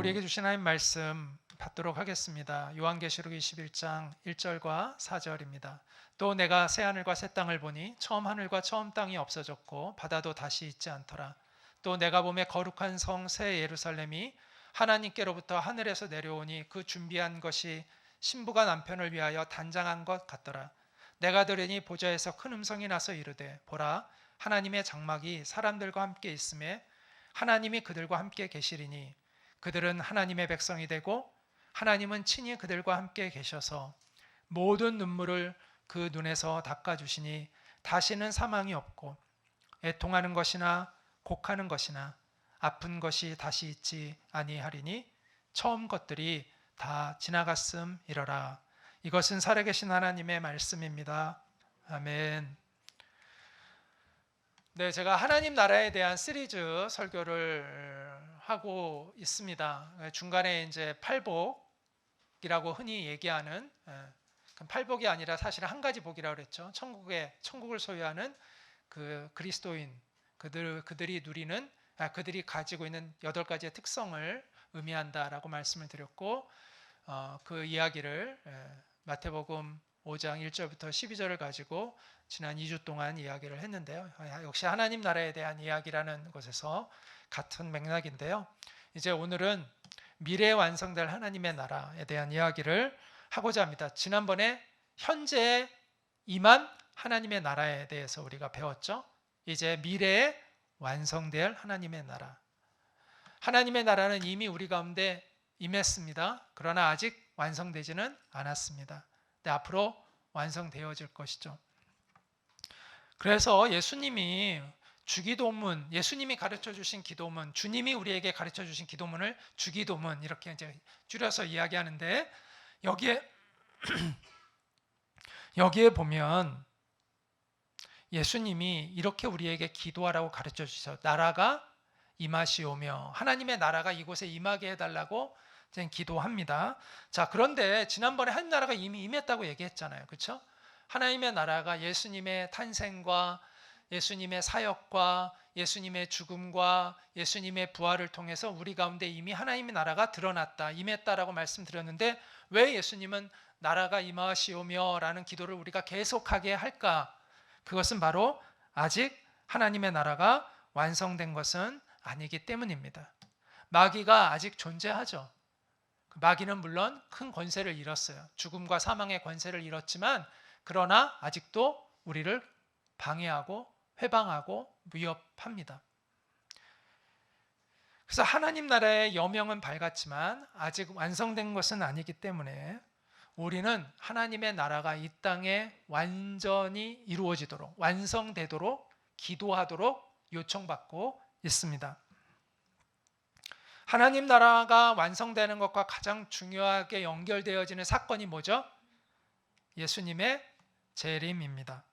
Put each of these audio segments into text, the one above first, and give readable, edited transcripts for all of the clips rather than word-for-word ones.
우리에게 주신 하나님 말씀 받도록 하겠습니다. 요한계시록 21장 1절과 4절입니다. 또 내가 새 하늘과 새 땅을 보니 처음 하늘과 처음 땅이 없어졌고 바다도 다시 있지 않더라. 또 내가 보매 거룩한 성 새 예루살렘이 하나님께로부터 하늘에서 내려오니 그 준비한 것이 신부가 남편을 위하여 단장한 것 같더라. 내가 들으니 보좌에서 큰 음성이 나서 이르되 보라 하나님의 장막이 사람들과 함께 있음에 하나님이 그들과 함께 계시리니 그들은 하나님의 백성이 되고 하나님은 친히 그들과 함께 계셔서 모든 눈물을 그 눈에서 닦아주시니 다시는 사망이 없고 애통하는 것이나 곡하는 것이나 아픈 것이 다시 있지 아니하리니 처음 것들이 다 지나갔음이러라. 이것은 살아계신 하나님의 말씀입니다. 아멘. 네, 제가 하나님 나라에 대한 시리즈 설교를 하고 있습니다. 중간에 이제 팔복이라고 흔히 얘기하는, 팔복이 아니라 사실 한 가지 복이라고 그랬죠. 천국을 소유하는 그 그리스도인, 그들이 누리는, 그들이 가지고 있는 8가지의 특성을 의미한다라고 말씀을 드렸고, 그 이야기를 마태복음 5장 1절부터 12절을 가지고 지난 2주 동안 이야기를 했는데요. 역시 하나님 나라에 대한 이야기라는 것에서 같은 맥락인데요. 이제 오늘은 미래에 완성될 하나님의 나라에 대한 이야기를 하고자 합니다. 지난번에 현재에 임한 하나님의 나라에 대해서 우리가 배웠죠. 이제 미래에 완성될 하나님의 나라. 하나님의 나라는 이미 우리 가운데 임했습니다. 그러나 아직 완성되지는 않았습니다. 근데 앞으로 완성되어질 것이죠. 그래서 예수님이 주기도문, 예수님이 가르쳐 주신 기도문, 주님이 우리에게 가르쳐 주신 기도문을 주기도문 이렇게 이제 줄여서 이야기하는데 여기에 보면 예수님이 이렇게 우리에게 기도하라고 가르쳐 주셔서 나라가 임하시오며 하나님의 나라가 이곳에 임하게 해달라고 기도합니다. 자, 그런데 지난번에 하나님 나라가 이미 임했다고 얘기했잖아요. 그렇죠? 하나님의 나라가 예수님의 탄생과 예수님의 사역과 예수님의 죽음과 예수님의 부활을 통해서 우리 가운데 이미 하나님의 나라가 드러났다, 임했다라고 말씀드렸는데 왜 예수님은 나라가 임하시오며 라는 기도를 우리가 계속하게 할까? 그것은 바로 아직 하나님의 나라가 완성된 것은 아니기 때문입니다. 마귀가 아직 존재하죠. 마귀는 물론 큰 권세를 잃었어요. 죽음과 사망의 권세를 잃었지만 그러나 아직도 우리를 방해하고 회방하고 위협합니다. 그래서 하나님 나라의 여명은 밝았지만 아직 완성된 것은 아니기 때문에 우리는 하나님의 나라가 이 땅에 완전히 이루어지도록 완성되도록 기도하도록 요청받고 있습니다. 하나님 나라가 완성되는 것과 가장 중요하게 연결되어지는 사건이 뭐죠? 예수님의 재림입니다.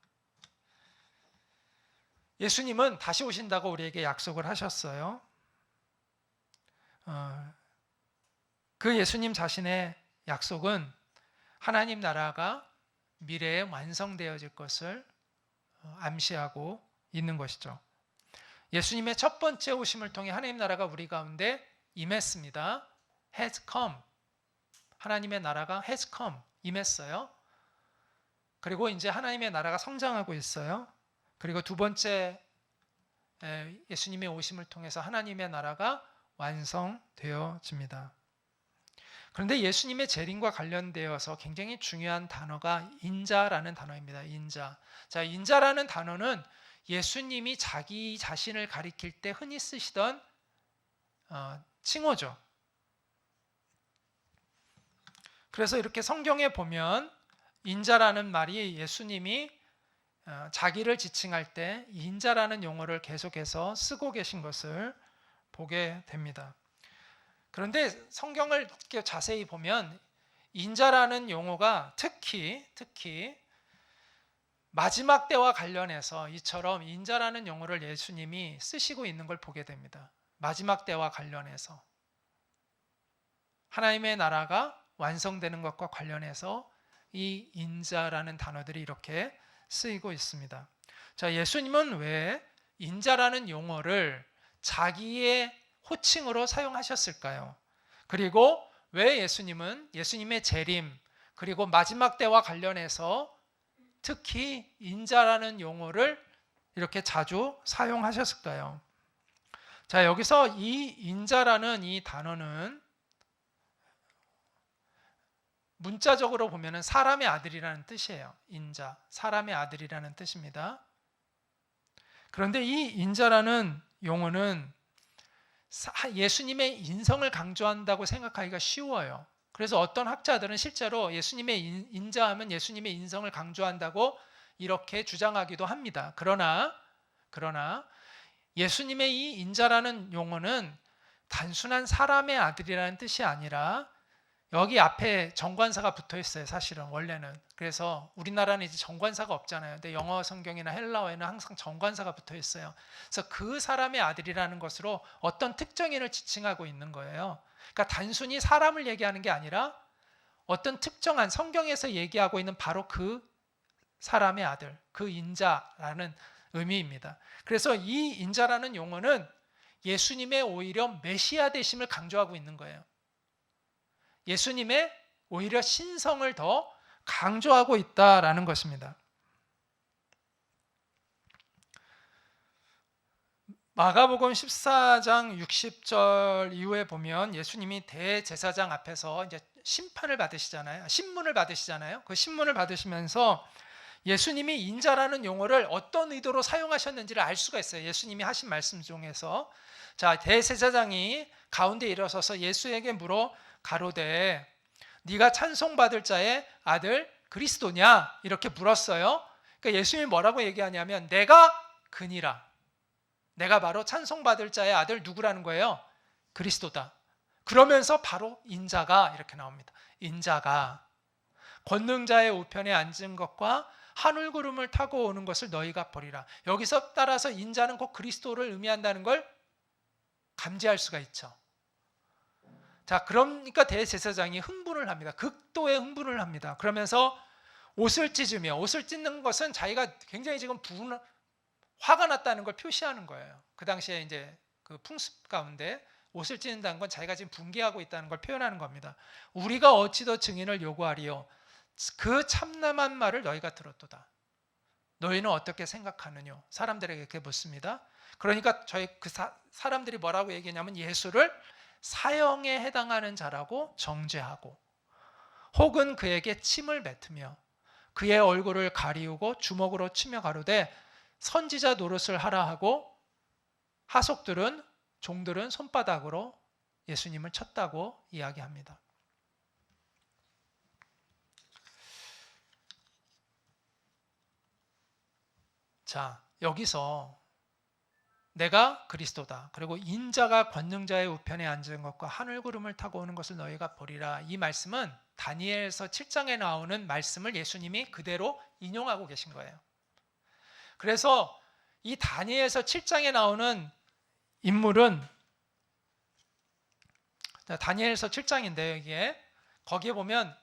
예수님은 다시 오신다고 우리에게 약속을 하셨어요. 그 예수님 자신의 약속은 하나님 나라가 미래에 완성되어질 것을 암시하고 있는 것이죠. 예수님의 첫 번째 오심을 통해 하나님 나라가 우리 가운데 임했습니다. has come. 하나님의 나라가 has come. 임했어요. 그리고 이제 하나님의 나라가 성장하고 있어요. 그리고 두 번째 예수님의 오심을 통해서 하나님의 나라가 완성되어집니다. 그런데 예수님의 재림과 관련되어서 굉장히 중요한 단어가 인자라는 단어입니다. 인자. 자, 인자라는 단어는 예수님이 자기 자신을 가리킬 때 흔히 쓰시던 칭호죠. 그래서 이렇게 성경에 보면 인자라는 말이 예수님이 자기를 지칭할 때 인자라는 용어를 계속해서 쓰고 계신 것을 보게 됩니다. 그런데 성경을 자세히 보면 인자라는 용어가 특히 마지막 때와 관련해서 이처럼 인자라는 용어를 예수님이 쓰시고 있는 걸 보게 됩니다. 마지막 때와 관련해서 하나님의 나라가 완성되는 것과 관련해서 이 인자라는 단어들이 이렇게 쓰이고 있습니다. 자, 예수님은 왜 인자라는 용어를 자기의 호칭으로 사용하셨을까요? 그리고 왜 예수님은 예수님의 재림 그리고 마지막 때와 관련해서 특히 인자라는 용어를 이렇게 자주 사용하셨을까요? 자, 여기서 이 인자라는 이 단어는 문자적으로 보면은 사람의 아들이라는 뜻이에요. 인자, 사람의 아들이라는 뜻입니다. 그런데 이 인자라는 용어는 예수님의 인성을 강조한다고 생각하기가 쉬워요. 그래서 어떤 학자들은 실제로 예수님의 인자하면 예수님의 인성을 강조한다고 이렇게 주장하기도 합니다. 그러나 예수님의 이 인자라는 용어는 단순한 사람의 아들이라는 뜻이 아니라 여기 앞에 정관사가 붙어 있어요. 사실은 원래는. 그래서 우리나라는 이제 정관사가 없잖아요. 근데 영어 성경이나 헬라어에는 항상 정관사가 붙어 있어요. 그래서 그 사람의 아들이라는 것으로 어떤 특정인을 지칭하고 있는 거예요. 그러니까 단순히 사람을 얘기하는 게 아니라 어떤 특정한 성경에서 얘기하고 있는 바로 그 사람의 아들, 그 인자라는 의미입니다. 그래서 이 인자라는 용어는 예수님의 오히려 메시아 되심을 강조하고 있는 거예요. 예수님의 오히려 신성을 더 강조하고 있다라는 것입니다. 마가복음 14장 60절 이후에 보면 예수님이 대제사장 앞에서 이제 심판을 받으시잖아요. 신문을 받으시잖아요. 그 신문을 받으시면서 예수님이 인자라는 용어를 어떤 의도로 사용하셨는지를 알 수가 있어요. 예수님이 하신 말씀 중에서. 자, 대제사장이 가운데 일어서서 예수에게 물어 가로되 네가 찬송받을 자의 아들 그리스도냐? 이렇게 물었어요. 그러니까 예수님이 뭐라고 얘기하냐면 내가 그니라. 내가 바로 찬송받을 자의 아들 누구라는 거예요? 그리스도다. 그러면서 바로 인자가 이렇게 나옵니다. 인자가 권능자의 우편에 앉은 것과 하늘구름을 타고 오는 것을 너희가 보리라. 여기서 따라서 인자는 곧 그리스도를 의미한다는 걸 감지할 수가 있죠. 자, 그러니까 대제사장이 흥분을 합니다. 극도의 흥분을 합니다. 그러면서 옷을 찢으며, 옷을 찢는 것은 자기가 굉장히 지금 화가 났다는 걸 표시하는 거예요. 그 당시에 이제 그 풍습 가운데 옷을 찢는다는 건 자기가 지금 분개하고 있다는 걸 표현하는 겁니다. 우리가 어찌 더 증인을 요구하리요? 그 참남한 말을 너희가 들었도다. 너희는 어떻게 생각하느냐? 사람들에게 이렇게 묻습니다. 그러니까 사람들이 뭐라고 얘기하냐면 예수를 사형에 해당하는 자라고 정죄하고 혹은 그에게 침을 뱉으며 그의 얼굴을 가리우고 주먹으로 치며 가로되 선지자 노릇을 하라 하고 하속들은 종들은 손바닥으로 예수님을 쳤다고 이야기합니다. 자, 여기서 내가 그리스도다. 그리고 인자가 권능자의 우편에 앉은 것과 하늘구름을 타고 오는 것을 너희가 보리라. 이 말씀은 다니엘서 7장에 나오는 말씀을 예수님이 그대로 인용하고 계신 거예요. 그래서 이 다니엘서 7장에 나오는 인물은 다니엘서 7장인데 거기에 보면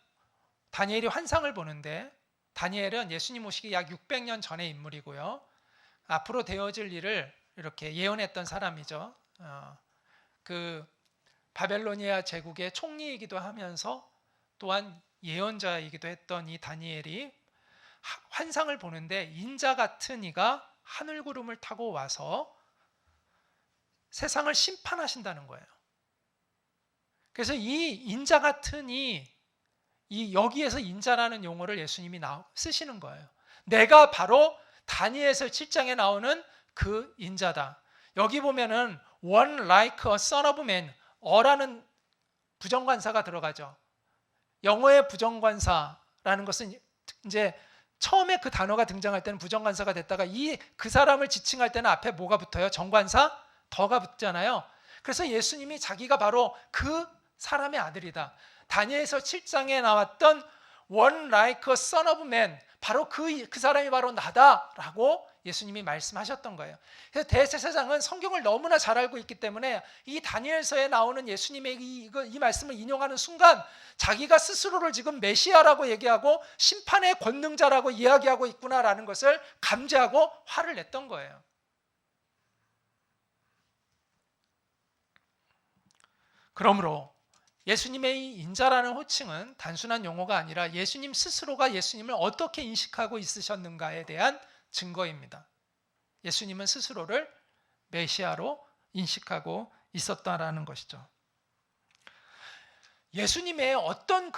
다니엘이 환상을 보는데 다니엘은 예수님 오시기 약 600년 전의 인물이고요. 앞으로 되어질 일을 이렇게 예언했던 사람이죠. 그 바벨로니아 제국의 총리이기도 하면서 또한 예언자이기도 했던 이 다니엘이 환상을 보는데 인자 같은 이가 하늘구름을 타고 와서 세상을 심판하신다는 거예요. 그래서 이 인자 같은 이 여기에서 인자라는 용어를 예수님이 쓰시는 거예요. 내가 바로 다니엘서 7장에 나오는 그 인자다. 여기 보면은 one like a son of man, 어라는 부정관사가 들어가죠. 영어의 부정관사라는 것은 이제 처음에 그 단어가 등장할 때는 부정관사가 됐다가 그 사람을 지칭할 때는 앞에 뭐가 붙어요? 정관사 더가 붙잖아요. 그래서 예수님이 자기가 바로 그 사람의 아들이다. 다니엘서 7장에 나왔던 one like a son of man, 바로 그 사람이 바로 나다라고 예수님이 말씀하셨던 거예요. 그래서 대제사장은 성경을 너무나 잘 알고 있기 때문에 이 다니엘서에 나오는 예수님의 이 말씀을 인용하는 순간 자기가 스스로를 지금 메시아라고 얘기하고 심판의 권능자라고 이야기하고 있구나라는 것을 감지하고 화를 냈던 거예요. 그러므로 예수님의 이 인자라는 호칭은 단순한 용어가 아니라 예수님 스스로가 예수님을 어떻게 인식하고 있으셨는가에 대한 증거입니다. 예수님은 스스로를 메시아로 인식하고 있었다라는 것이죠. 예수님의 어떤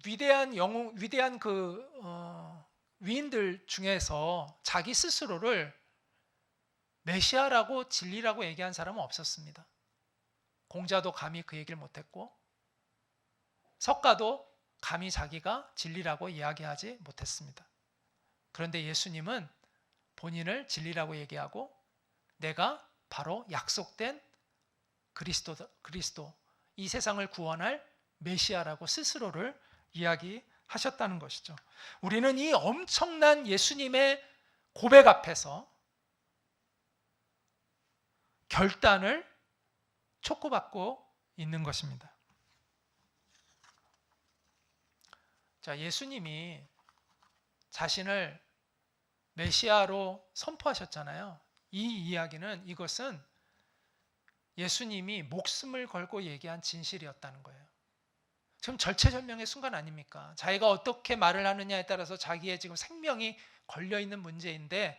위대한 위인들 중에서 자기 스스로를 메시아라고 진리라고 얘기한 사람은 없었습니다. 공자도 감히 그 얘기를 못했고 석가도 감히 자기가 진리라고 이야기하지 못했습니다. 그런데 예수님은 본인을 진리라고 얘기하고 내가 바로 약속된 그리스도, 이 세상을 구원할 메시아라고 스스로를 이야기하셨다는 것이죠. 우리는 이 엄청난 예수님의 고백 앞에서 결단을 촉구받고 있는 것입니다. 자, 예수님이 자신을 메시아로 선포하셨잖아요. 이것은 예수님이 목숨을 걸고 얘기한 진실이었다는 거예요. 지금 절체절명의 순간 아닙니까? 자기가 어떻게 말을 하느냐에 따라서 자기의 지금 생명이 걸려있는 문제인데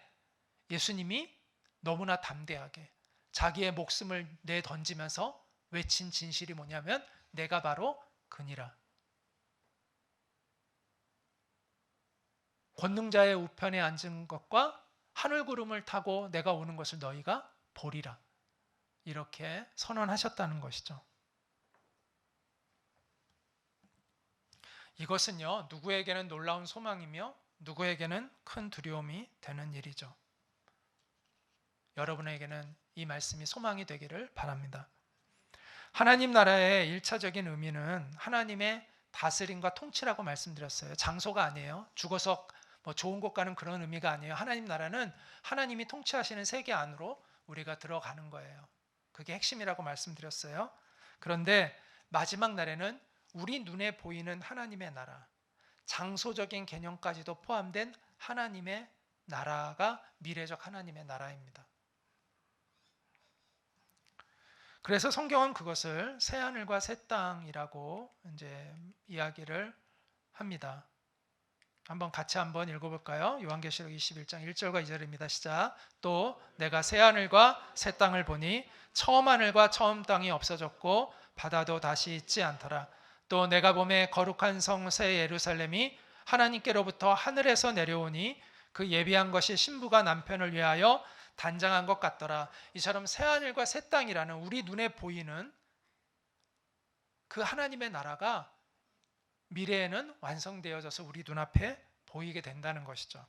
예수님이 너무나 담대하게 자기의 목숨을 내던지면서 외친 진실이 뭐냐면 내가 바로 그니라. 권능자의 우편에 앉은 것과 하늘구름을 타고 내가 오는 것을 너희가 보리라. 이렇게 선언하셨다는 것이죠. 이것은요, 누구에게는 놀라운 소망이며 누구에게는 큰 두려움이 되는 일이죠. 여러분에게는 이 말씀이 소망이 되기를 바랍니다. 하나님 나라의 1차적인 의미는 하나님의 다스림과 통치라고 말씀드렸어요. 장소가 아니에요. 죽어서 좋은 곳 가는 그런 의미가 아니에요. 하나님 나라는 하나님이 통치하시는 세계 안으로 우리가 들어가는 거예요. 그게 핵심이라고 말씀드렸어요. 그런데 마지막 날에는 우리 눈에 보이는 하나님의 나라, 장소적인 개념까지도 포함된 하나님의 나라가 미래적 하나님의 나라입니다. 그래서 성경은 그것을 새 하늘과 새 땅이라고 이제 이야기를 합니다. 같이 한번 읽어볼까요? 요한계시록 21장 1절과 2절입니다. 시작. 또 내가 새 하늘과 새 땅을 보니 처음 하늘과 처음 땅이 없어졌고 바다도 다시 있지 않더라. 또 내가 보매 거룩한 성 새 예루살렘이 하나님께로부터 하늘에서 내려오니 그 예비한 것이 신부가 남편을 위하여 단장한 것 같더라. 이처럼 새 하늘과 새 땅이라는 우리 눈에 보이는 그 하나님의 나라가 미래에는 완성되어져서 우리 눈앞에 보이게 된다는 것이죠.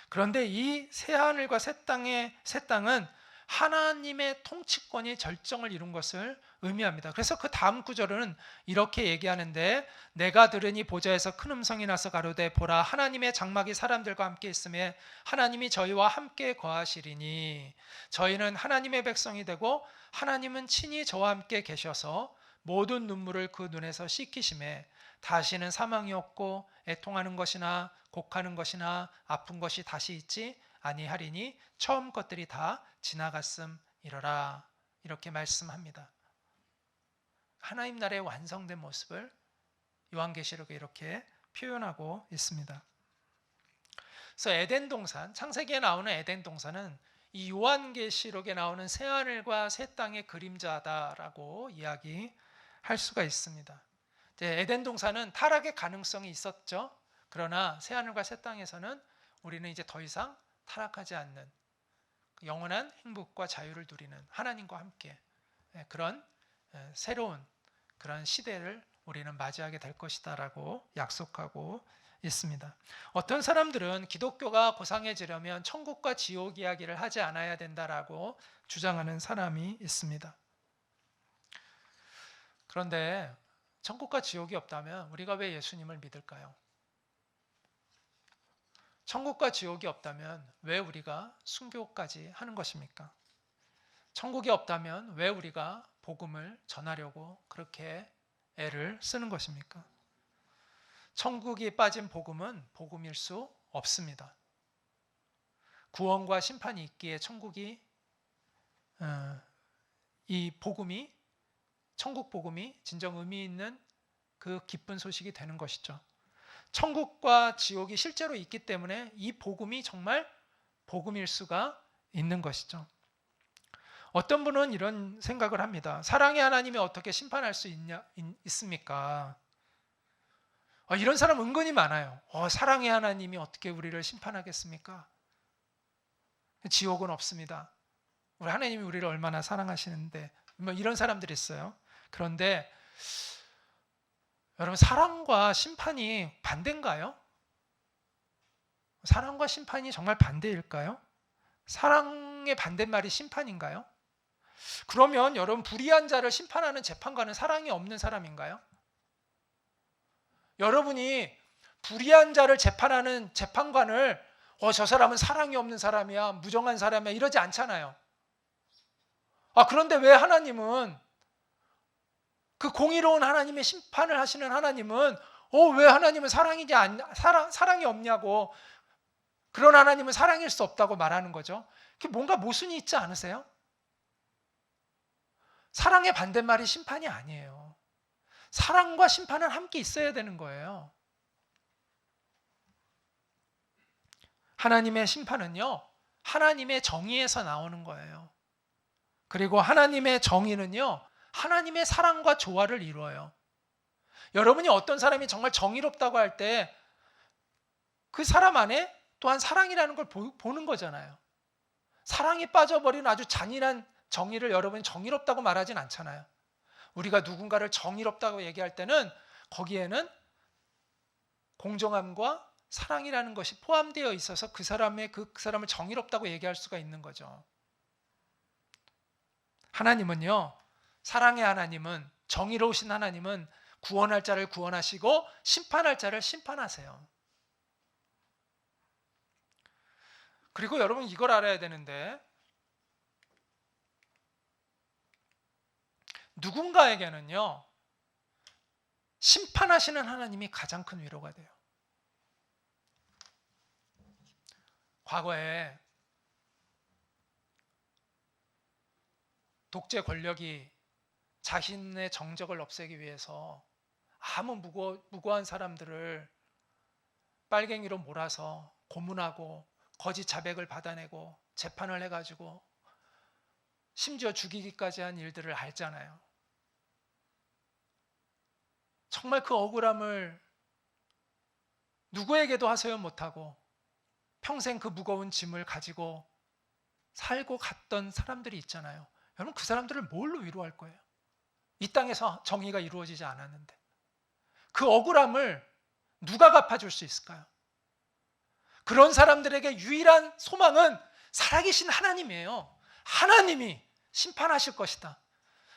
그런데 이 새 하늘과 새 땅은 하나님의 통치권이 절정을 이룬 것을 의미합니다. 그래서 그 다음 구절은 이렇게 얘기하는데 내가 들으니 보좌에서 큰 음성이 나서 가로되 보라 하나님의 장막이 사람들과 함께 있음에 하나님이 저희와 함께 거하시리니 저희는 하나님의 백성이 되고 하나님은 친히 저와 함께 계셔서 모든 눈물을 그 눈에서 씻기심에 다시는 사망이 없고 애통하는 것이나 곡하는 것이나 아픈 것이 다시 있지 아니하리니 처음 것들이 다 지나갔음이러라. 이렇게 말씀합니다. 하나님 나라의 완성된 모습을 요한계시록에 이렇게 표현하고 있습니다. 그래서 에덴 동산, 창세기에 나오는 에덴 동산은 이 요한계시록에 나오는 새 하늘과 새 땅의 그림자다라고 이야기할 수가 있습니다. 에덴 동산은 타락의 가능성이 있었죠. 그러나 새 하늘과 새 땅에서는 우리는 이제 더 이상 타락하지 않는 영원한 행복과 자유를 누리는 하나님과 함께 그런 새로운 그런 시대를 우리는 맞이하게 될 것이다라고 약속하고 있습니다. 어떤 사람들은 기독교가 고상해지려면 천국과 지옥 이야기를 하지 않아야 된다라고 주장하는 사람이 있습니다. 그런데 천국과 지옥이 없다면 우리가 왜 예수님을 믿을까요? 천국과 지옥이 없다면 왜 우리가 순교까지 하는 것입니까? 천국이 없다면 왜 우리가 복음을 전하려고 그렇게 애를 쓰는 것입니까? 천국이 빠진 복음은 복음일 수 없습니다. 구원과 심판이 있기에 천국이 이 복음이 천국 복음이 진정 의미 있는 그 기쁜 소식이 되는 것이죠. 천국과 지옥이 실제로 있기 때문에 이 복음이 정말 복음일 수가 있는 것이죠. 어떤 분은 이런 생각을 합니다. 사랑의 하나님이 어떻게 심판할 수 있습니까? 이런 사람 은근히 많아요. 사랑의 하나님이 어떻게 우리를 심판하겠습니까? 지옥은 없습니다. 우리 하나님이 우리를 얼마나 사랑하시는데, 뭐 이런 사람들이 있어요. 그런데 여러분, 사랑과 심판이 반대인가요? 사랑과 심판이 정말 반대일까요? 사랑의 반대말이 심판인가요? 그러면 여러분, 불의한 자를 심판하는 재판관은 사랑이 없는 사람인가요? 여러분이 불의한 자를 재판하는 재판관을 저 사람은 사랑이 없는 사람이야, 무정한 사람이야 이러지 않잖아요. 그런데 왜 하나님은, 그 공의로운 하나님의 심판을 하시는 하나님은 왜 하나님은 사랑이 없냐고, 그런 하나님은 사랑일 수 없다고 말하는 거죠. 그게 뭔가 모순이 있지 않으세요? 사랑의 반대말이 심판이 아니에요. 사랑과 심판은 함께 있어야 되는 거예요. 하나님의 심판은요, 하나님의 정의에서 나오는 거예요. 그리고 하나님의 정의는요, 하나님의 사랑과 조화를 이루어요. 여러분이 어떤 사람이 정말 정의롭다고 할 때 그 사람 안에 또한 사랑이라는 걸 보는 거잖아요. 사랑이 빠져버린 아주 잔인한 정의를 여러분이 정의롭다고 말하진 않잖아요. 우리가 누군가를 정의롭다고 얘기할 때는 거기에는 공정함과 사랑이라는 것이 포함되어 있어서 그 사람을 정의롭다고 얘기할 수가 있는 거죠. 하나님은요, 사랑의 하나님은, 정의로우신 하나님은 구원할 자를 구원하시고 심판할 자를 심판하세요. 그리고 여러분, 이걸 알아야 되는데, 누군가에게는요, 심판하시는 하나님이 가장 큰 위로가 돼요. 과거에 독재 권력이 자신의 정적을 없애기 위해서 아무 무고한 사람들을 빨갱이로 몰아서 고문하고 거짓 자백을 받아내고 재판을 해가지고 심지어 죽이기까지 한 일들을 알잖아요. 정말 그 억울함을 누구에게도 하소연 못하고 평생 그 무거운 짐을 가지고 살고 갔던 사람들이 있잖아요. 여러분, 그 사람들을 뭘로 위로할 거예요? 이 땅에서 정의가 이루어지지 않았는데 그 억울함을 누가 갚아줄 수 있을까요? 그런 사람들에게 유일한 소망은 살아계신 하나님이에요. 하나님이 심판하실 것이다.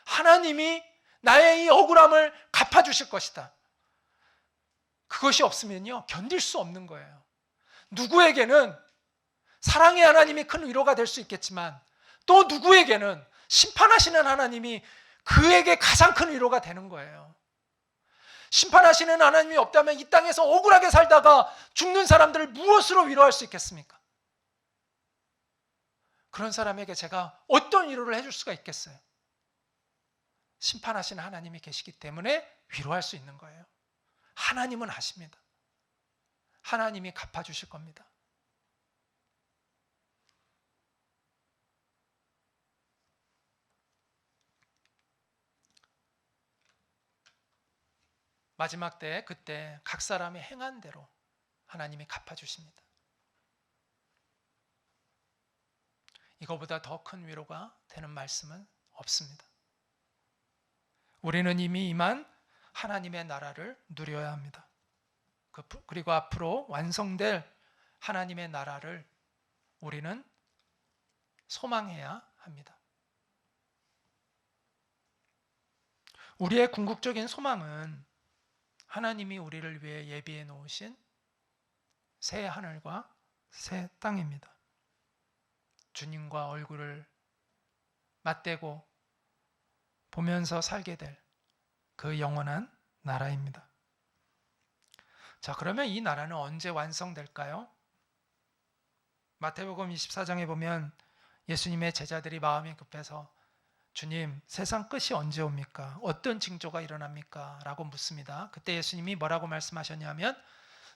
하나님이 나의 이 억울함을 갚아주실 것이다. 그것이 없으면요, 견딜 수 없는 거예요. 누구에게는 사랑의 하나님이 큰 위로가 될 수 있겠지만 또 누구에게는 심판하시는 하나님이 그에게 가장 큰 위로가 되는 거예요. 심판하시는 하나님이 없다면 이 땅에서 억울하게 살다가 죽는 사람들을 무엇으로 위로할 수 있겠습니까? 그런 사람에게 제가 어떤 위로를 해줄 수가 있겠어요? 심판하시는 하나님이 계시기 때문에 위로할 수 있는 거예요. 하나님은 아십니다. 하나님이 갚아주실 겁니다. 마지막 때, 그때 각 사람이 행한 대로 하나님이 갚아주십니다. 이거보다 더 큰 위로가 되는 말씀은 없습니다. 우리는 이미 임한 하나님의 나라를 누려야 합니다. 그리고 앞으로 완성될 하나님의 나라를 우리는 소망해야 합니다. 우리의 궁극적인 소망은 하나님이 우리를 위해 예비해 놓으신 새 하늘과 새 땅입니다. 주님과 얼굴을 맞대고 보면서 살게 될 그 영원한 나라입니다. 자, 그러면 이 나라는 언제 완성될까요? 마태복음 24장에 보면 예수님의 제자들이 마음이 급해서 주님, 세상 끝이 언제 옵니까? 어떤 징조가 일어납니까? 라고 묻습니다. 그때 예수님이 뭐라고 말씀하셨냐면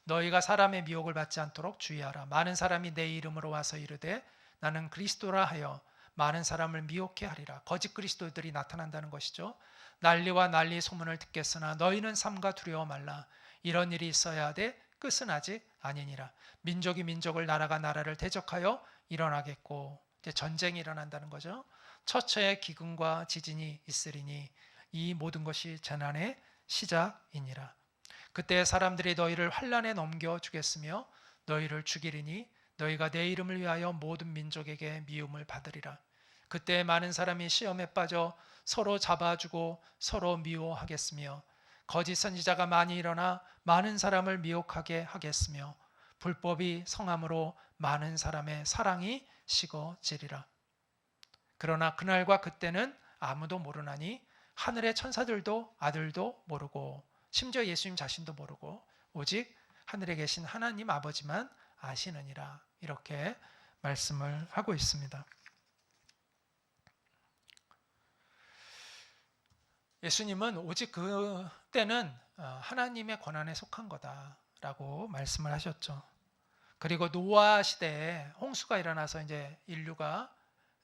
너희가 사람의 미혹을 받지 않도록 주의하라. 많은 사람이 내 이름으로 와서 이르되 나는 그리스도라 하여 많은 사람을 미혹해 하리라. 거짓 그리스도들이 나타난다는 것이죠. 난리와 난리 소문을 듣겠으나 너희는 삼가 두려워 말라. 이런 일이 있어야 하되 끝은 아직 아니니라. 민족이 민족을 나라가 나라를 대적하여 일어나겠고, 이제 전쟁이 일어난다는 거죠. 처처에 기근과 지진이 있으리니 이 모든 것이 재난의 시작이니라. 그때 사람들이 너희를 환난에 넘겨 주겠으며 너희를 죽이리니 너희가 내 이름을 위하여 모든 민족에게 미움을 받으리라. 그때 많은 사람이 시험에 빠져 서로 잡아주고 서로 미워하겠으며 거짓 선지자가 많이 일어나 많은 사람을 미혹하게 하겠으며 불법이 성함으로 많은 사람의 사랑이 식어지리라. 그러나 그날과 그때는 아무도 모르나니 하늘의 천사들도 아들도 모르고 심지어 예수님 자신도 모르고 오직 하늘에 계신 하나님 아버지만 아시느니라. 이렇게 말씀을 하고 있습니다. 예수님은 오직 그 때는 하나님의 권한에 속한 거다라고 말씀을 하셨죠. 그리고 노아 시대에 홍수가 일어나서 이제 인류가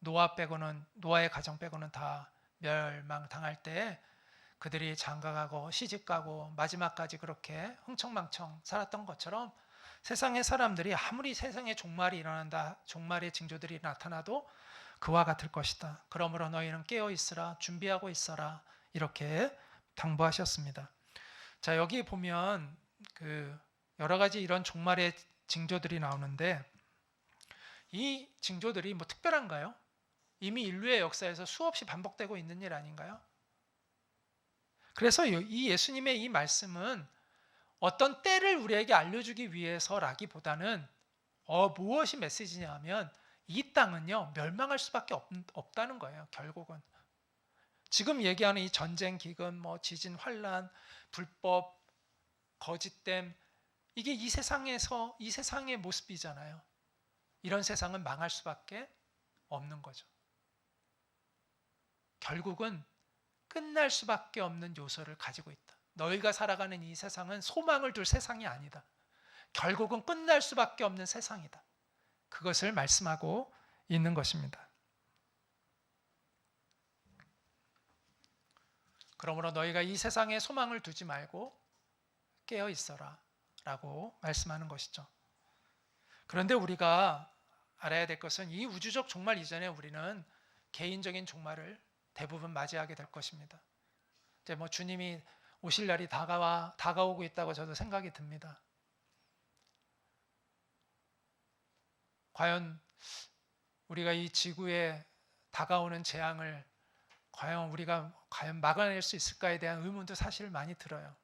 노아의 가정 빼고는 다 멸망당할 때 그들이 장가가고 시집가고 마지막까지 그렇게 흥청망청 살았던 것처럼 세상의 사람들이 아무리 세상에 종말이 일어난다, 종말의 징조들이 나타나도 그와 같을 것이다. 그러므로 너희는 깨어 있으라, 준비하고 있어라. 이렇게 당부하셨습니다. 자, 여기 보면 여러 가지 이런 종말의 징조들이 나오는데 이 징조들이 뭐 특별한가요? 이미 인류의 역사에서 수없이 반복되고 있는 일 아닌가요? 그래서 이 예수님의 이 말씀은 어떤 때를 우리에게 알려주기 위해서라기보다는 무엇이 메시지냐 하면 이 땅은요 멸망할 수밖에 없다는 거예요. 결국은 지금 얘기하는 이 전쟁, 기근, 지진, 환란, 불법, 거짓됨, 이게 이 세상의 모습이잖아요. 이런 세상은 망할 수밖에 없는 거죠. 결국은 끝날 수밖에 없는 요소를 가지고 있다. 너희가 살아가는 이 세상은 소망을 둘 세상이 아니다. 결국은 끝날 수밖에 없는 세상이다. 그것을 말씀하고 있는 것입니다. 그러므로 너희가 이 세상에 소망을 두지 말고 깨어 있어라 라고 말씀하는 것이죠. 그런데 우리가 알아야 될 것은 이 우주적 종말 이전에 우리는 개인적인 종말을 대부분 맞이하게 될 것입니다. 이제 주님이 오실 날이 다가오고 있다고 저도 생각이 듭니다. 과연 우리가 이 지구에 다가오는 재앙을 우리가 막아낼 수 있을까에 대한 의문도 사실 많이 들어요.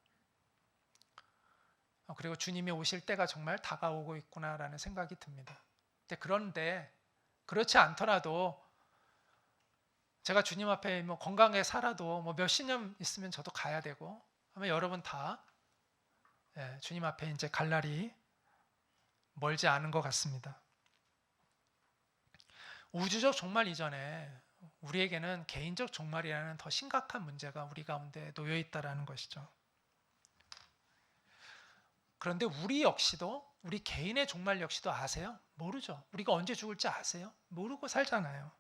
그리고 주님이 오실 때가 정말 다가오고 있구나라는 생각이 듭니다. 그런데 그렇지 않더라도 제가 주님 앞에 건강하게 살아도 몇십 년 있으면 저도 가야 되고 아마 여러분 다 주님 앞에 이제 갈 날이 멀지 않은 것 같습니다. 우주적 종말 이전에 우리에게는 개인적 종말이라는 더 심각한 문제가 우리 가운데 놓여 있다라는 것이죠. 그런데 우리 개인의 종말 역시도 아세요? 모르죠. 우리가 언제 죽을지 아세요? 모르고 살잖아요.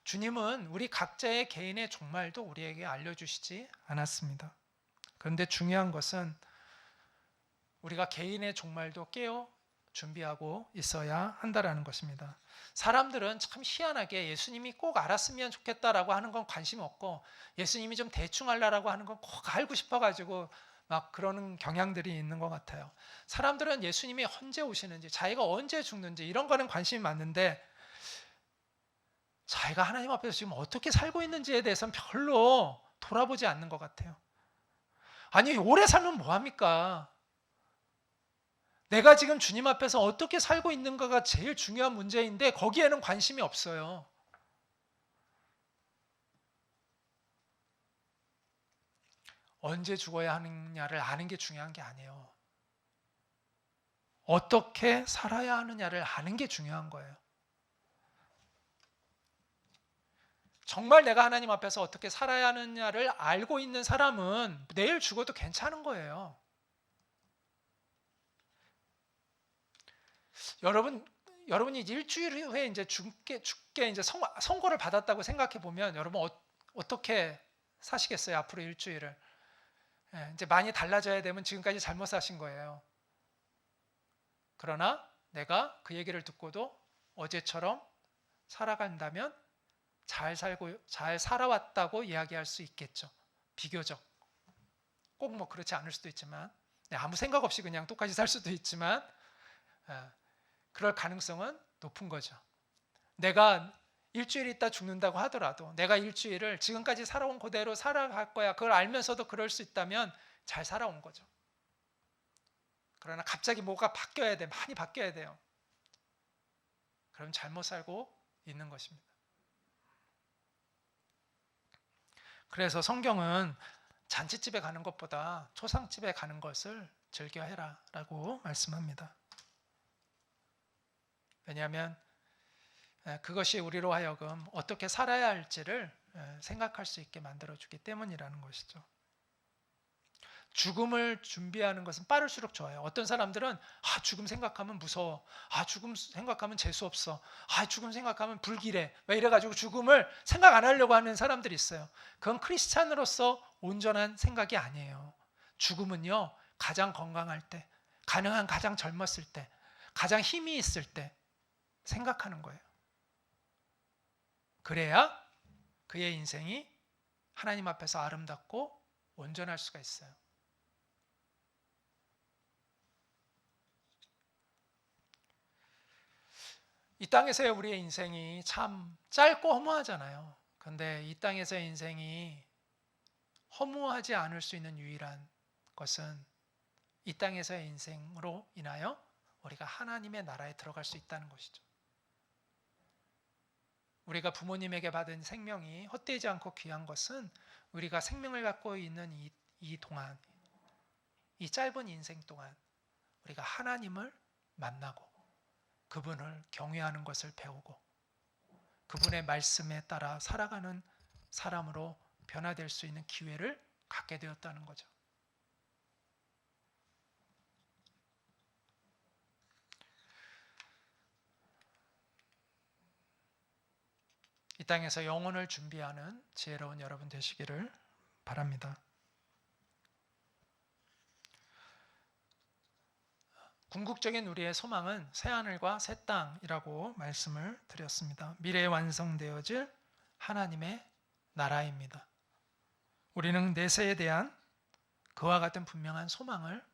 주님은 우리 각자의 개인의 종말도 우리에게 알려주시지 않았습니다. 그런데 중요한 것은 우리가 개인의 종말도 깨어 준비하고 있어야 한다라는 것입니다. 사람들은 참 희한하게 예수님이 꼭 알았으면 좋겠다라고 하는 건 관심 없고 예수님이 좀 대충 알라라고 하는 건 꼭 알고 싶어가지고 막 그러는 경향들이 있는 것 같아요. 사람들은 예수님이 언제 오시는지, 자기가 언제 죽는지 이런 거는 관심이 많은데 자기가 하나님 앞에서 지금 어떻게 살고 있는지에 대해서는 별로 돌아보지 않는 것 같아요. 아니, 오래 살면 뭐합니까? 내가 지금 주님 앞에서 어떻게 살고 있는가가 제일 중요한 문제인데 거기에는 관심이 없어요. 언제 죽어야 하느냐를 아는 게 중요한 게 아니에요. 어떻게 살아야 하느냐를 아는 게 중요한 거예요. 정말 내가 하나님 앞에서 어떻게 살아야 하느냐를 알고 있는 사람은 내일 죽어도 괜찮은 거예요. 여러분이 일주일 후에 이제 죽게 이제 선고를 받았다고 생각해 보면 여러분 어떻게 사시겠어요? 앞으로 일주일을. 이제 많이 달라져야 되면 지금까지 잘못 사신 거예요. 그러나 내가 그 얘기를 듣고도 어제처럼 살아간다면 잘 살아왔다고 이야기할 수 있겠죠. 비교적. 꼭 뭐 그렇지 않을 수도 있지만, 아무 생각 없이 그냥 똑같이 살 수도 있지만, 그럴 가능성은 높은 거죠. 내가 일주일 있다 죽는다고 하더라도 내가 일주일을 지금까지 살아온 그대로 살아갈 거야. 그걸 알면서도 그럴 수 있다면 잘 살아온 거죠. 그러나 갑자기 뭐가 바뀌어야 돼. 많이 바뀌어야 돼요. 그럼 잘못 살고 있는 것입니다. 그래서 성경은 잔치집에 가는 것보다 초상집에 가는 것을 즐겨해라 라고 말씀합니다. 왜냐하면 그것이 우리로 하여금 어떻게 살아야 할지를 생각할 수 있게 만들어주기 때문이라는 것이죠. 죽음을 준비하는 것은 빠를수록 좋아요. 어떤 사람들은 죽음 생각하면 무서워, 죽음 생각하면 재수없어, 죽음 생각하면 불길해, 왜 이래가지고 죽음을 생각 안 하려고 하는 사람들이 있어요. 그건 크리스찬으로서 온전한 생각이 아니에요. 죽음은요, 가장 건강할 때, 가능한 가장 젊었을 때, 가장 힘이 있을 때 생각하는 거예요. 그래야 그의 인생이 하나님 앞에서 아름답고 온전할 수가 있어요. 이 땅에서의 우리의 인생이 참 짧고 허무하잖아요. 그런데 이 땅에서의 인생이 허무하지 않을 수 있는 유일한 것은 이 땅에서의 인생으로 인하여 우리가 하나님의 나라에 들어갈 수 있다는 것이죠. 우리가 부모님에게 받은 생명이 헛되지 않고 귀한 것은 우리가 생명을 갖고 있는 이 동안, 이 짧은 인생 동안 우리가 하나님을 만나고 그분을 경외하는 것을 배우고 그분의 말씀에 따라 살아가는 사람으로 변화될 수 있는 기회를 갖게 되었다는 거죠. 이 땅에서 영혼을 준비하는 지혜로운 여러분 되시기를 바랍니다. 궁극적인 우리의 소망은 새하늘과 새 땅이라고 말씀을 드렸습니다. 미래에 완성되어질 하나님의 나라입니다. 우리는 내세에 대한 그와 같은 분명한 소망을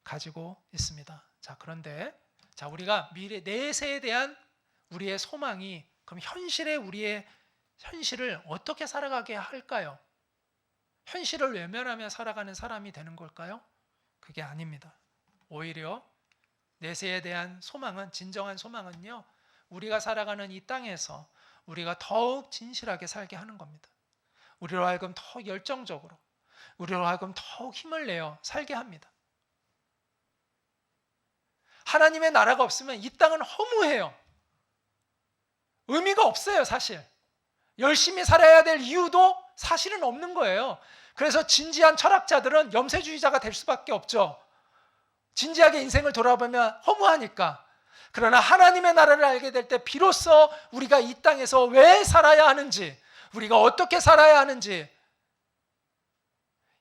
가지고 있습니다. 그런데 우리가 내세에 대한 우리의 소망이 그럼 우리의 현실을 어떻게 살아가게 할까요? 현실을 외면하며 살아가는 사람이 되는 걸까요? 그게 아닙니다. 오히려 내세에 대한 소망은, 진정한 소망은요, 우리가 살아가는 이 땅에서 우리가 더욱 진실하게 살게 하는 겁니다. 우리로 하여금 더 열정적으로, 우리로 하여금 더욱 힘을 내어 살게 합니다. 하나님의 나라가 없으면 이 땅은 허무해요. 의미가 없어요, 사실. 열심히 살아야 될 이유도 사실은 없는 거예요. 그래서 진지한 철학자들은 염세주의자가 될 수밖에 없죠. 진지하게 인생을 돌아보면 허무하니까. 그러나 하나님의 나라를 알게 될 때 비로소 우리가 이 땅에서 왜 살아야 하는지, 우리가 어떻게 살아야 하는지,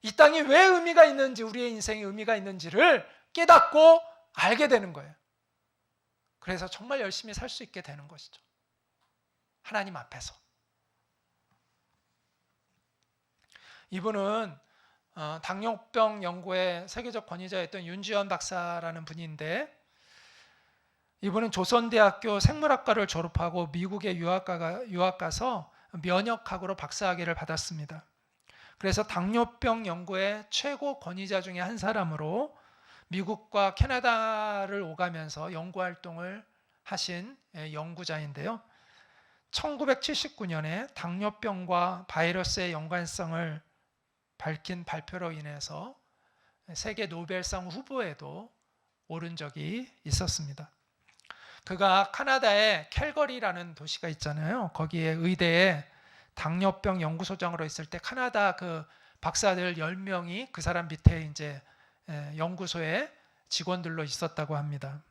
이 땅이 왜 의미가 있는지, 우리의 인생에 의미가 있는지를 깨닫고 알게 되는 거예요. 그래서 정말 열심히 살 수 있게 되는 것이죠. 하나님 앞에서. 이분은 당뇨병 연구의 세계적 권위자였던 윤지원 박사라는 분인데, 이분은 조선대학교 생물학과를 졸업하고 미국에 유학 가서 면역학으로 박사학위를 받았습니다. 그래서 당뇨병 연구의 최고 권위자 중에 한 사람으로 미국과 캐나다를 오가면서 연구활동을 하신 연구자인데요. 1979년에 당뇨병과 바이러스의 연관성을 밝힌 발표로 인해서 세계 노벨상 후보에도 오른 적이 있었습니다. 그가 카나다의 캘거리라는 도시가 있잖아요. 거기에 의대에 당뇨병 연구소장으로 있을 때 카나다 그 박사들 10명이 그 사람 밑에 이제 연구소에 직원들로 있었다고 합니다.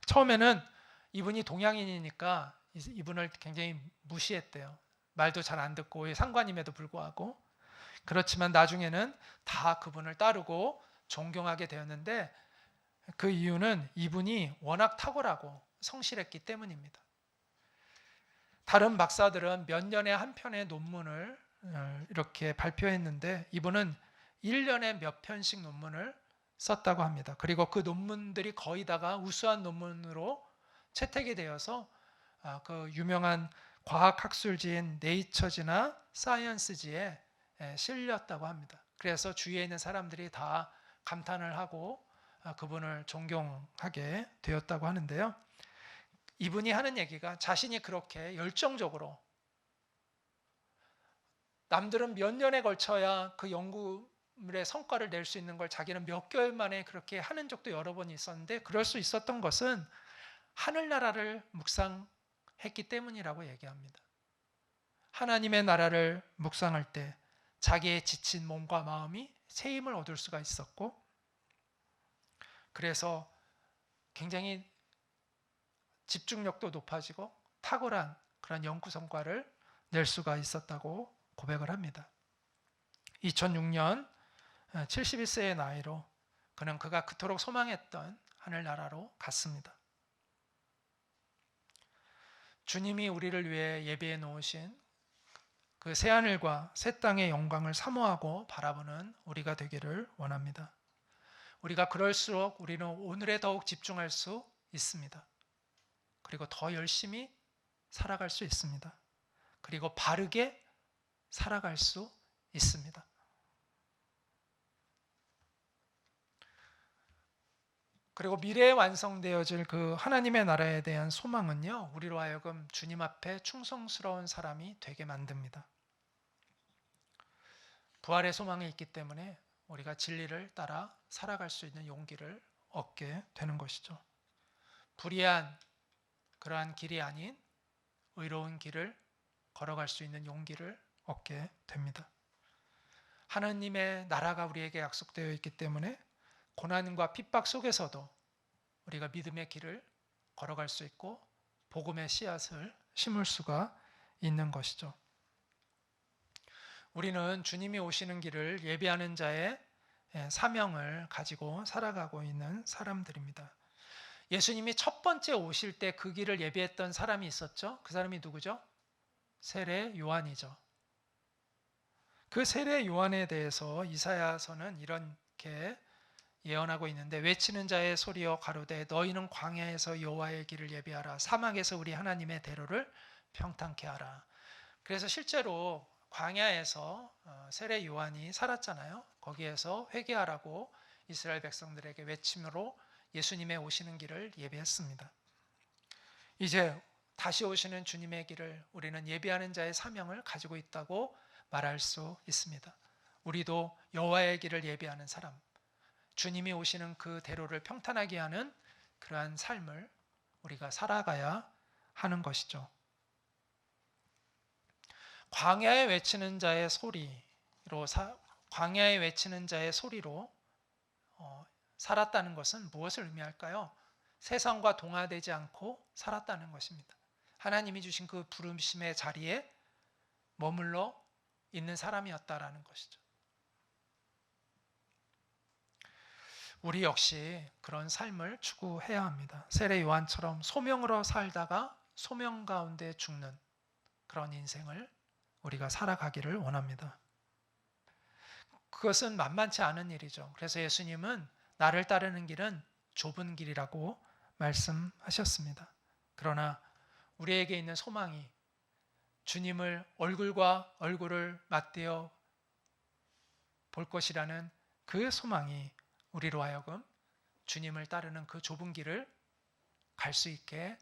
처음에는 이분이 동양인이니까 이분을 굉장히 무시했대요. 말도 잘 안 듣고 상관임에도 불구하고. 그렇지만 나중에는 다 그분을 따르고 존경하게 되었는데 그 이유는 이분이 워낙 탁월하고 성실했기 때문입니다. 다른 박사들은 몇 년에 한 편의 논문을 이렇게 발표했는데 이분은 1년에 몇 편씩 논문을 썼다고 합니다. 그리고 그 논문들이 거의 다가 우수한 논문으로 채택이 되어서 그 유명한 과학학술지인 네이처지나 사이언스지에 실렸다고 합니다. 그래서 주위에 있는 사람들이 다 감탄을 하고 그분을 존경하게 되었다고 하는데요. 이분이 하는 얘기가 자신이 그렇게 열정적으로 남들은 몇 년에 걸쳐야 그 연구물의 성과를 낼 수 있는 걸 자기는 몇 개월 만에 그렇게 하는 적도 여러 번 있었는데 그럴 수 있었던 것은 하늘나라를 묵상했기 때문이라고 얘기합니다. 하나님의 나라를 묵상할 때 자기의 지친 몸과 마음이 새 힘을 얻을 수가 있었고 그래서 굉장히 집중력도 높아지고 탁월한 그런 연구 성과를 낼 수가 있었다고 고백을 합니다. 2006년 71세의 나이로 그는 그가 그토록 소망했던 하늘나라로 갔습니다. 주님이 우리를 위해 예비해 놓으신 그 새하늘과 새 땅의 영광을 사모하고 바라보는 우리가 되기를 원합니다. 우리가 그럴수록 우리는 오늘에 더욱 집중할 수 있습니다. 그리고 더 열심히 살아갈 수 있습니다. 그리고 바르게 살아갈 수 있습니다. 그리고 미래에 완성되어질 그 하나님의 나라에 대한 소망은요, 우리로 하여금 주님 앞에 충성스러운 사람이 되게 만듭니다. 부활의 소망이 있기 때문에 우리가 진리를 따라 살아갈 수 있는 용기를 얻게 되는 것이죠. 불의한 그러한 길이 아닌 의로운 길을 걸어갈 수 있는 용기를 얻게 됩니다. 하나님의 나라가 우리에게 약속되어 있기 때문에 고난과 핍박 속에서도 우리가 믿음의 길을 걸어갈 수 있고 복음의 씨앗을 심을 수가 있는 것이죠. 우리는 주님이 오시는 길을 예비하는 자의 사명을 가지고 살아가고 있는 사람들입니다. 예수님이 첫 번째 오실 때 그 길을 예비했던 사람이 있었죠. 그 사람이 누구죠? 세례 요한이죠. 그 세례 요한에 대해서 이사야서는 이렇게 예언하고 있는데 외치는 자의 소리여 가로되 너희는 광야에서 여호와의 길을 예비하라 사막에서 우리 하나님의 대로를 평탄케 하라. 그래서 실제로 광야에서 세례 요한이 살았잖아요. 거기에서 회개하라고 이스라엘 백성들에게 외침으로 예수님의 오시는 길을 예비했습니다. 이제 다시 오시는 주님의 길을 우리는 예비하는 자의 사명을 가지고 있다고 말할 수 있습니다. 우리도 여호와의 길을 예비하는 사람, 주님이 오시는 그 대로를 평탄하게 하는 그러한 삶을 우리가 살아가야 하는 것이죠. 광야에 외치는 자의 소리로 광야에 외치는 자의 소리로 살았다는 것은 무엇을 의미할까요? 세상과 동화되지 않고 살았다는 것입니다. 하나님이 주신 그 부르심의 자리에 머물러 있는 사람이었다라는 것이죠. 우리 역시 그런 삶을 추구해야 합니다. 세례 요한처럼 소명으로 살다가 소명 가운데 죽는 그런 인생을 우리가 살아가기를 원합니다. 그것은 만만치 않은 일이죠. 그래서 예수님은 나를 따르는 길은 좁은 길이라고 말씀하셨습니다. 그러나 우리에게 있는 소망이 주님을 얼굴과 얼굴을 맞대어 볼 것이라는 그 소망이 우리로 하여금 주님을 따르는 그 좁은 길을 갈 수 있게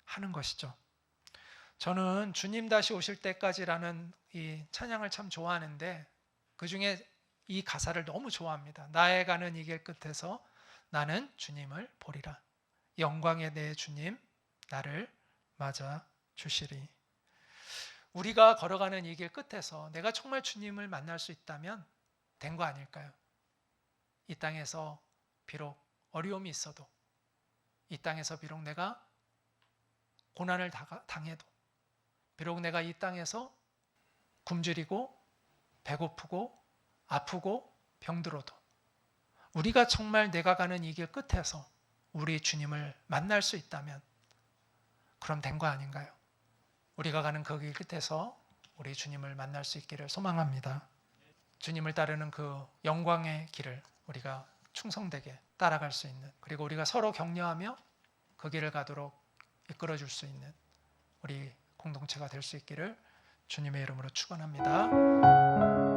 하는 것이죠. 저는 주님 다시 오실 때까지라는 이 찬양을 참 좋아하는데 그 중에 이 가사를 너무 좋아합니다. 나의 가는 이 길 끝에서 나는 주님을 보리라. 영광의 내 주님 나를 맞아 주시리. 우리가 걸어가는 이 길 끝에서 내가 정말 주님을 만날 수 있다면 된 거 아닐까요? 이 땅에서 비록 어려움이 있어도, 이 땅에서 비록 내가 고난을 당해도, 비록 내가 이 땅에서 굶주리고 배고프고 아프고 병들어도, 우리가 정말 내가 가는 이 길 끝에서 우리 주님을 만날 수 있다면 그럼 된 거 아닌가요? 우리가 가는 그 길 끝에서 우리 주님을 만날 수 있기를 소망합니다. 주님을 따르는 그 영광의 길을 우리가 충성되게 따라갈 수 있는, 그리고 우리가 서로 격려하며 그 길을 가도록 이끌어 줄 수 있는 우리 공동체가 될 수 있기를 주님의 이름으로 축원합니다.